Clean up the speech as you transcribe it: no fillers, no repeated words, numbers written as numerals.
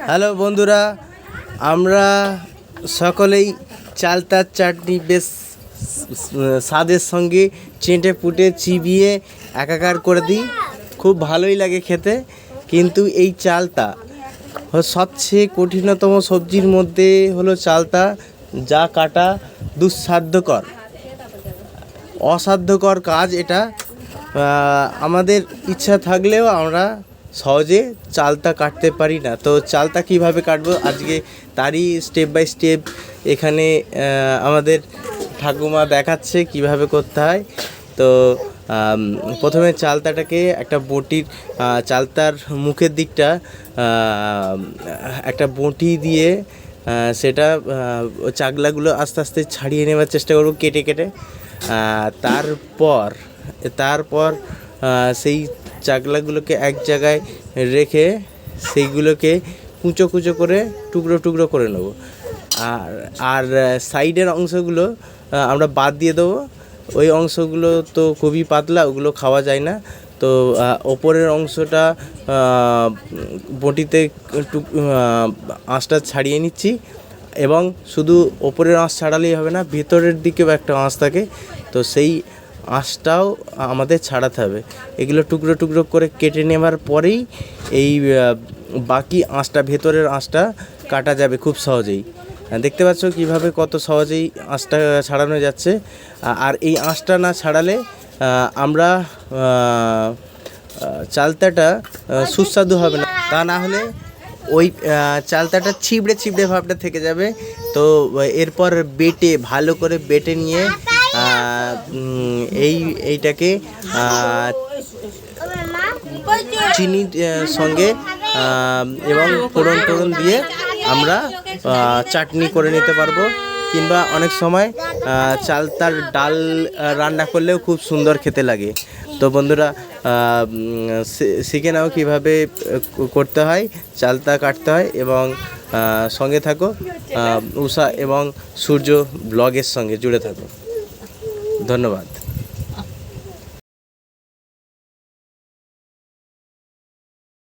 Hello বন্ধুরা, আমরা সকলেই চালতার চাটনি বেশ স্বাদের সঙ্গে চেটে পুটে চিবিয়ে একাকার করে দিই। খুব ভালোই লাগে খেতে। কিন্তু এই চালতা সবচেয়ে কঠিনতম সবজির মধ্যে হলো চালতা, যা কাটা দুঃসাধ্যকর, অসাধ্যকর কাজ এটা। আমাদের ইচ্ছা থাকলেও আমরা সহজে চালতা কাটতে পারি না। তো চালতা কিভাবে কাটবো আজকে তারই স্টেপ বাই স্টেপ এখানে আমাদের ঠাকুমা দেখাচ্ছে কিভাবে করতে হয়। তো প্রথমে চালতাটাকে একটা বটির চালতার মুখের দিকটা একটা বটি দিয়ে সেটা চাগলাগুলো আস্তে আস্তে ছাড়িয়ে নেওয়ার চেষ্টা করবো কেটে কেটে। তারপর সেই চাগলাগুলোকে এক জায়গায় রেখে সেইগুলোকে কুচো কুচো করে টুকরো টুকরো করে নেব। আর সাইডের অংশগুলো আমরা বাদ দিয়ে দেবো। ওই অংশগুলো তো খুবই পাতলা, ওগুলো খাওয়া যায় না। তো ওপরের অংশটা বটিতে আঁশটা ছাড়িয়ে নিচ্ছি, এবং শুধু ওপরের আঁশ ছাড়ালেই হবে না, ভেতরের দিকেও একটা আঁশ থাকে, তো সেই আঁশটাও আমাদের ছাড়াতে হবে। এগুলো টুকরো টুকরো করে কেটে নেওয়ার পরেই এই বাকি আঁশটা, ভেতরের আঁশটা কাটা যাবে খুব সহজেই। দেখতে পাচ্ছ কিভাবে কত সহজেই আঁশটা ছাড়ানো যাচ্ছে। আর এই আঁশটা না ছাড়ালে আমরা চালতাটা সুস্বাদু হবে না। তা না হলে ওই চালতাটা ছিবড়ে ছিবড়ে ভাবটা থেকে যাবে। তো এরপর ভালো করে বেটে নিয়ে এইটাকে চিনির সঙ্গে এবং ফোড়ন টোড়ন দিয়ে আমরা চাটনি করে নিতে পারবো। কিংবা অনেক সময় চালতার ডাল রান্না করলেও খুব সুন্দর খেতে লাগে। তো বন্ধুরা, শিখে নাও কীভাবে করতে হয়, চালতা কাটতে হয়, এবং সঙ্গে থাকো উষা এবং সূর্য ব্লগের সঙ্গে জুড়ে থাকো। ধন্যবাদ।